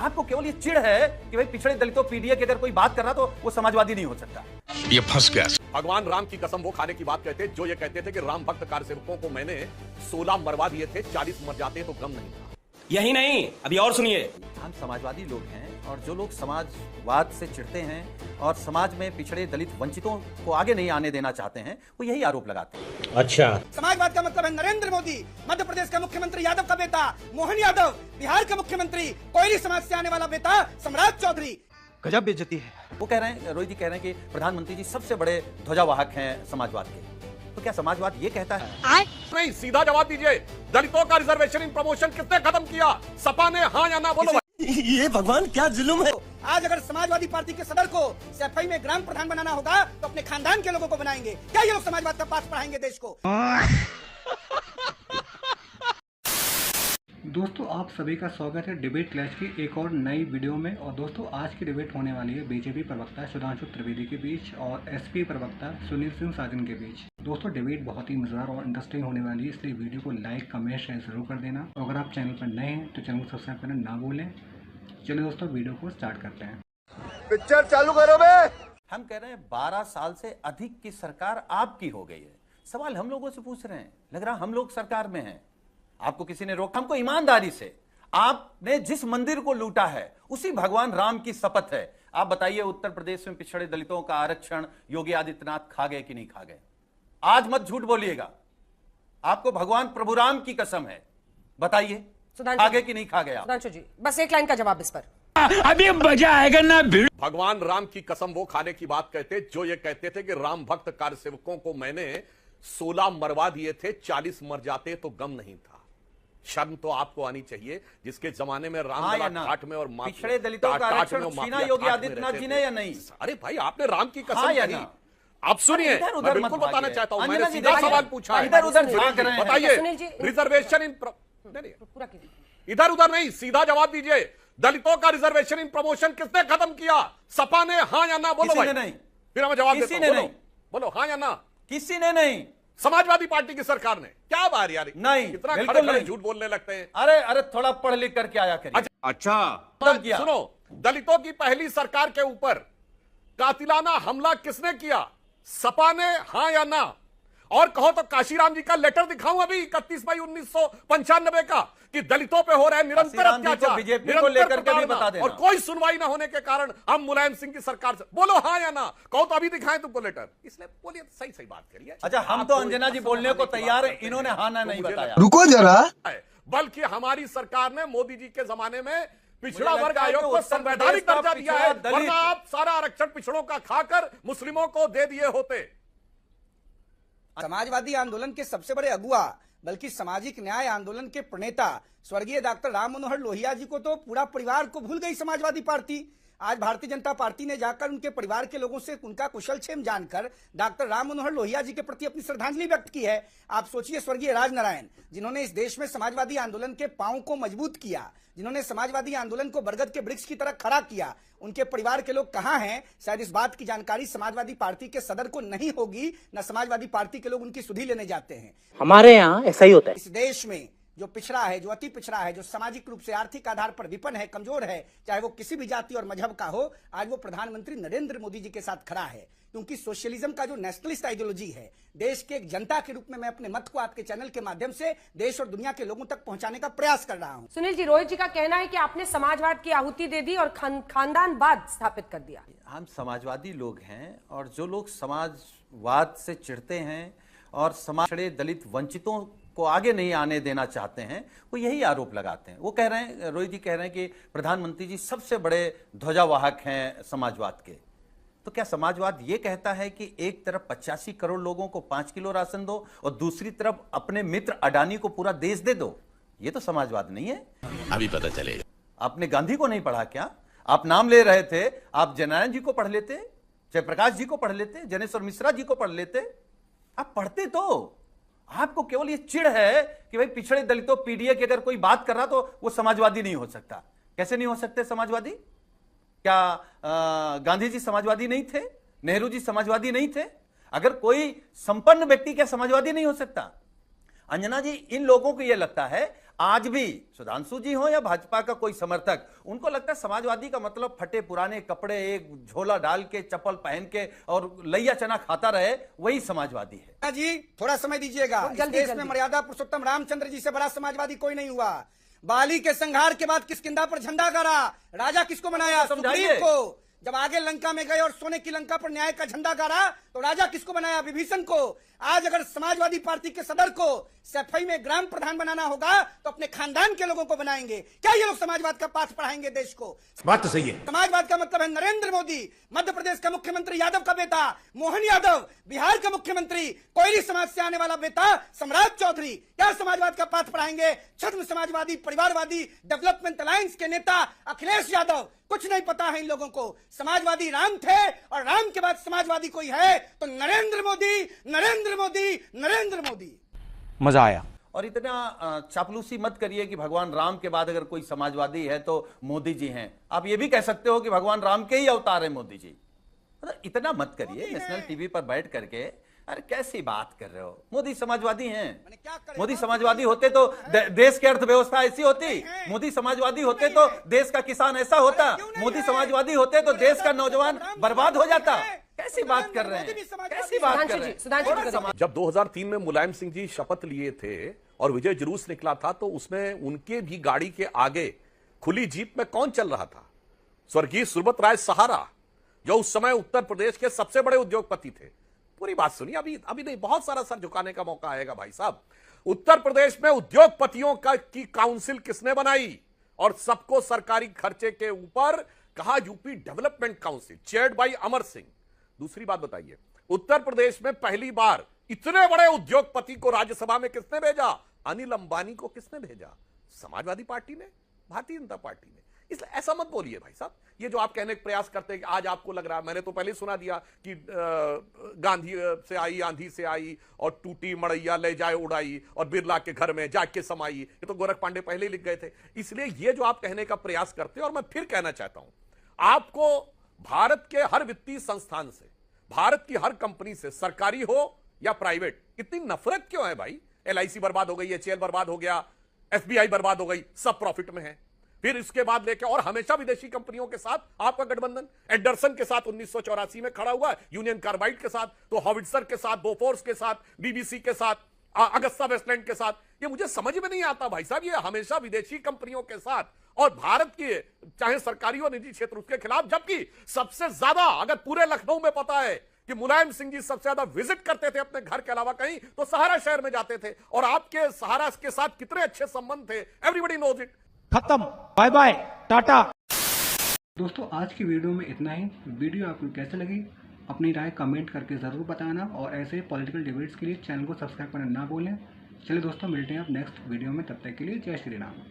आपको केवल ये चिढ़ है कि भाई पिछड़े दलितों पीडीए की अगर कोई बात कर रहा तो वो समाजवादी नहीं हो सकता। ये फंस गया। भगवान राम की कसम वो खाने की बात कहते जो ये कहते थे कि राम भक्त कार्यसेवकों को मैंने 16 मरवा दिए थे, 40 मर जाते तो गम नहीं था। यही नहीं, अभी और सुनिए। हम समाजवादी लोग हैं और जो लोग समाजवाद से चिढ़ते हैं और समाज में पिछड़े दलित वंचितों को आगे नहीं आने देना चाहते हैं, वो यही आरोप लगाते हैं। अच्छा, समाजवाद का मतलब है नरेंद्र मोदी, मध्य प्रदेश का मुख्यमंत्री यादव का बेटा मोहन यादव, बिहार का मुख्यमंत्री कोयली समाज से आने वाला बेटा सम्राट चौधरी। गजब बेइज्जती है। वो कह रहे हैं, रोहित जी कह रहे हैं कि प्रधानमंत्री जी सबसे बड़े ध्वजावाहक हैं समाजवाद के। तो क्या समाजवाद ये कहता है? नहीं, सीधा जवाब दीजिए। दलितों का रिजर्वेशन इन प्रमोशन किसने खत्म किया? सपा ने, हाँ या ना बोलो। ये भगवान क्या जुल्म है। आज अगर समाजवादी पार्टी के सदर को सफाई में ग्राम प्रधान बनाना होगा तो अपने खानदान के लोगों को बनाएंगे। क्या ये लोग समाजवाद का पाठ पढ़ाएंगे देश को? दोस्तों, आप सभी का स्वागत है डिबेट क्लैश की एक और नई वीडियो में। और दोस्तों, आज की डिबेट होने वाली है बीजेपी प्रवक्ता सुधांशु त्रिवेदी के बीच और एसपी प्रवक्ता सुनील सिंह साजन के बीच। दोस्तों, डिबेट बहुत ही मजेदार और इंटरेस्टिंग होने वाली है, इसलिए वीडियो को लाइक कमेंट शेयर जरूर कर देना। और अगर आप चैनल पर नए हैं तो चैनल को सब्सक्राइब करना ना भूलें। चलिए दोस्तों, वीडियो को स्टार्ट करते हैं। पिक्चर चालू करो बे। हम कह रहे हैं 12 साल से अधिक की सरकार आपकी हो गई है। सवाल हम लोगों से पूछ रहे हैं, लग रहा हम लोग सरकार में हैं, आपको किसी ने रोका? हमको ईमानदारी से आपने जिस मंदिर को लूटा है उसी भगवान राम की शपथ है। आप बताइए, उत्तर प्रदेश में पिछड़े दलितों का आरक्षण योगी आदित्यनाथ खा गए कि नहीं खा गए? आज मत झूठ बोलिएगा, आपको भगवान प्रभु राम की कसम है, बताइए खा गए कि नहीं खा गया? सुधांशु जी, बस एक लाइन का जवाब इस पर। अभी मजा आएगा ना भीड़। भगवान राम की कसम वो खाने की बात कहते जो ये कहते थे कि राम भक्त कार्यसेवकों को मैंने 16 मरवा दिए थे, 40 मर जाते तो गम नहीं था। शर्म तो आपको आनी चाहिए, जिसके जमाने में रामलला ठाठ में और पिछड़े दलितों का आरक्षण छीना योगी आदित्यनाथ जी ने या नहीं? अरे भाई, आपने राम की कसम कही। नहीं? आप सुनिए, मैं बिल्कुल बताना चाहता हूं, मैंने सीधा सवाल पूछा है। इधर उधर झांक रहे हैं। बताइए, रिजर्वेशन इन पूरा कीजिए। इधर उधर नहीं, सीधा जवाब दीजिए। दलितों का रिजर्वेशन इन प्रमोशन किसने खत्म किया? सपा ने, हाँ या ना बोलो भाई। नहीं, फिर मैं जवाब देता हूं, बोलो हाँ या ना। किसी ने नहीं, समाजवादी पार्टी की सरकार ने। क्या बात यार, नहीं, कितना खड़े झूठ बोलने लगते हैं। अरे थोड़ा पढ़ लिख करके आया करिए। अच्छा, सुनो, दलितों की पहली सरकार के ऊपर कातिलाना हमला किसने किया? सपा ने, हाँ या ना? और कहो तो काशीराम जी का लेटर दिखाऊं अभी 31 मई 1995 का, कि दलितों पे हो रहा है निरंतर अत्याचार, बीजेपी को लेकर के भी बता देना। और कोई सुनवाई ना होने के कारण हम मुलायम सिंह की सरकार से, बोलो हाँ या ना। कहो तो अभी दिखाएं तुमको लेटर, इसलिए बोलिए, सही सही बात करिए। अच्छा, हम तो अंजना जी बोलने को तैयार है, इन्होंने हाँ ना नहीं बताया। रुको जरा। बल्कि हमारी सरकार ने मोदी जी के जमाने में पिछड़ा वर्ग आयोग को संवैधानिक दर्जा दिया है, वरना आप सारा आरक्षण पिछड़ों का खाकर मुस्लिमों को दे दिए होते। समाजवादी आंदोलन के सबसे बड़े अगुआ बल्कि सामाजिक न्याय आंदोलन के प्रणेता स्वर्गीय डॉक्टर राम मनोहर लोहिया जी को तो पूरा परिवार को भूल गई समाजवादी पार्टी। आज भारतीय जनता पार्टी ने जाकर उनके परिवार के लोगों से उनका कुशलक्षेम जानकर डॉक्टर राम मनोहर लोहिया जी के प्रति अपनी श्रद्धांजलि व्यक्त की है। आप सोचिए, स्वर्गीय राजनारायण, जिन्होंने इस देश में समाजवादी आंदोलन के पांव को मजबूत किया, जिन्होंने समाजवादी आंदोलन को बरगद के वृक्ष की तरह खड़ा किया, उनके परिवार के लोग कहां हैं? शायद इस बात की जानकारी समाजवादी पार्टी के सदर को नहीं होगी, न समाजवादी पार्टी के लोग उनकी सुधि लेने जाते हैं। हमारे यहाँ ऐसा ही होता है। इस देश में जो पिछड़ा है, जो अति पिछड़ा है, जो सामाजिक रूप से आर्थिक आधार पर विपन्न है, कमजोर है, चाहे वो किसी भी जाति और मजहब का हो, आज वो प्रधानमंत्री नरेंद्र मोदी जी के साथ खड़ा है। क्योंकि सोशलिज्म का जो नेशनलिस्ट आइडियोलॉजी है, देश के एक जनता के रूप में मैं अपने मत को आपके चैनल के माध्यम से देश और दुनिया के लोगों तक पहुंचाने का प्रयास कर रहा हूं। सुनील जी, रोहित जी का कहना है कि आपने समाजवाद की आहुति दे दी और खानदानवाद स्थापित कर दिया। हम समाजवादी लोग हैं और जो लोग समाजवाद से चिढ़ते हैं और पिछड़े दलित वंचितों को आगे नहीं आने देना चाहते हैं, वो यही आरोप लगाते हैं। वो कह रहे हैं, रोहित जी कह रहे हैं कि प्रधानमंत्री जी सबसे बड़े ध्वजावाहक हैं समाजवाद के। तो क्या समाजवाद ये कहता है कि एक तरफ 85 करोड़ लोगों को 5 किलो राशन दो और दूसरी तरफ अपने मित्र अडानी को पूरा देश दे दो? ये तो समाजवाद नहीं है। अभी पता चलेगा। आपने गांधी को नहीं पढ़ा क्या? आप नाम ले रहे थे, आप जयनारायण जी को पढ़ लेते, जयप्रकाश जी को पढ़ लेते, जनेश्वर मिश्रा जी को पढ़ लेते। आप पढ़ते तो। आपको केवल ये चिढ़ है कि भाई पिछड़े दलितों पीडीए की अगर कोई बात कर रहा तो वो समाजवादी नहीं हो सकता। कैसे नहीं हो सकते समाजवादी? क्या गांधी जी समाजवादी नहीं थे? नेहरू जी समाजवादी नहीं थे? अगर कोई संपन्न व्यक्ति क्या समाजवादी नहीं हो सकता? अंजना जी, इन लोगों को यह लगता है आज भी सुधांशु जी हो या भाजपा का कोई समर्थक, उनको लगता है समाजवादी का मतलब फटे पुराने कपड़े, एक झोला डाल के, चप्पल पहन के और लैया चना खाता रहे, वही समाजवादी है। जी थोड़ा समय दीजिएगा। इस देश में मर्यादा पुरुषोत्तम रामचंद्र जी से बड़ा समाजवादी कोई नहीं हुआ। बाली के संहार के बाद किष्किंधा पर झंडा गाड़ा, राजा किसको बनाया? सुग्रीव को। जब आगे लंका में गए और सोने की लंका पर न्याय का झंडा गाड़ा तो राजा किसको बनाया? विभीषण को। आज अगर समाजवादी पार्टी के सदर को सफाई में ग्राम प्रधान बनाना होगा तो अपने खानदान के लोगों को बनाएंगे। क्या ये लोग समाजवाद का पाठ पढ़ाएंगे देश को? बात तो सही है। समाजवाद का मतलब है नरेंद्र मोदी, मध्य प्रदेश का मुख्यमंत्री यादव का बेटा मोहन यादव, बिहार का मुख्यमंत्री कोयली समाज से आने वाला बेटा सम्राट चौधरी। क्या समाजवाद का पाठ पढ़ाएंगे? छद्म समाजवादी, परिवारवादी, डेवलपमेंट अलायंस के नेता अखिलेश यादव। कुछ नहीं पता है इन लोगों को। समाजवादी राम थे और राम के बाद समाजवादी कोई है तो नरेंद्र मोदी, नरेंद्र मोदी, नरेंद्र मोदी। मजा आया। और इतना चापलूसी मत करिए कि भगवान राम के बाद अगर कोई समाजवादी है तो मोदी जी हैं। आप ये भी कह सकते हो कि भगवान राम के ही अवतार है मोदी जी। मतलब इतना मत करिए नेशनल टीवी पर बैठ करके। अरे कैसी बात कर रहे हो? मोदी समाजवादी हैं। मोदी समाजवादी होते तो देश की अर्थव्यवस्था ऐसी होती। मोदी समाजवादी होते तो देश का किसान ऐसा होता। मोदी समाजवादी होते तो देश का नौजवान बर्बाद हो जाता। कैसी बात कर रहे हैं? कैसी बात कर रहे हैं? जब 2003 में मुलायम सिंह जी शपथ लिए थे और विजय जुलूस निकला था तो उसमें उनके भी गाड़ी के आगे खुली जीप में कौन चल रहा था? स्वर्गीय सुब्रत राय सहारा, जो उस समय उत्तर प्रदेश के सबसे बड़े उद्योगपति थे। पूरी बात सुनिए, अभी नहीं, बहुत सारा सर झुकाने का मौका आएगा भाई साहब। उत्तर प्रदेश में उद्योगपतियों की काउंसिल किसने बनाई और सबको सरकारी खर्चे के ऊपर कहा UP development council, chaired by Amar Singh. दूसरी बात बताइए, उत्तर प्रदेश में पहली बार इतने बड़े उद्योगपति को राज्यसभा में किसने भेजा? अनिल अंबानी को किसने भेजा? समाजवादी पार्टी ने, भारतीय जनता पार्टी ने। इसलिए ऐसा मत बोलिए भाई साहब। ये जो आप कहने का प्रयास करते हैं कि आज आपको लग रहा है, मैंने तो पहले सुना दिया कि गांधी से आई, आंधी से आई और टूटी मड़ैया ले जाए उड़ाई और बिरला के घर में जाके समाई। ये तो गोरख पांडे पहले ही लिख गए थे। इसलिए ये जो आप कहने का प्रयास करते हैं, और मैं फिर कहना चाहता हूं, आपको भारत के हर वित्तीय संस्थान से, भारत की हर कंपनी से, सरकारी हो या प्राइवेट, इतनी नफरत क्यों है भाई? LIC बर्बाद हो गई, HAL बर्बाद हो गया, FBI बर्बाद हो गई, सब प्रॉफिट में है। फिर इसके बाद लेके और हमेशा विदेशी कंपनियों के साथ आपका गठबंधन, एंडरसन के साथ 1984 में खड़ा हुआ, यूनियन कार्बाइड के साथ, तो हॉविट्जर के साथ, बोफोर्स के साथ, BBC के साथ, अगस्ता वेस्टलैंड के साथ। ये मुझे समझ में नहीं आता भाई साहब, ये हमेशा विदेशी कंपनियों के साथ और भारत के चाहे सरकारी और निजी क्षेत्र उसके खिलाफ। जबकि सबसे ज्यादा अगर पूरे लखनऊ में पता है कि मुलायम सिंह जी सबसे ज्यादा विजिट करते थे अपने घर के अलावा कहीं तो सहारा शहर में जाते थे, और आपके सहारा के साथ कितने अच्छे संबंध थे, एवरीबॉडी नोज इट। खत्म, बाय बाय, टाटा। दोस्तों आज की वीडियो में इतना ही। वीडियो आपको कैसे लगी अपनी राय कमेंट करके ज़रूर बताना, और ऐसे पॉलिटिकल डिबेट्स के लिए चैनल को सब्सक्राइब करना ना भूलें। चलिए दोस्तों, मिलते हैं आप नेक्स्ट वीडियो में, तब तक के लिए जय श्री राम।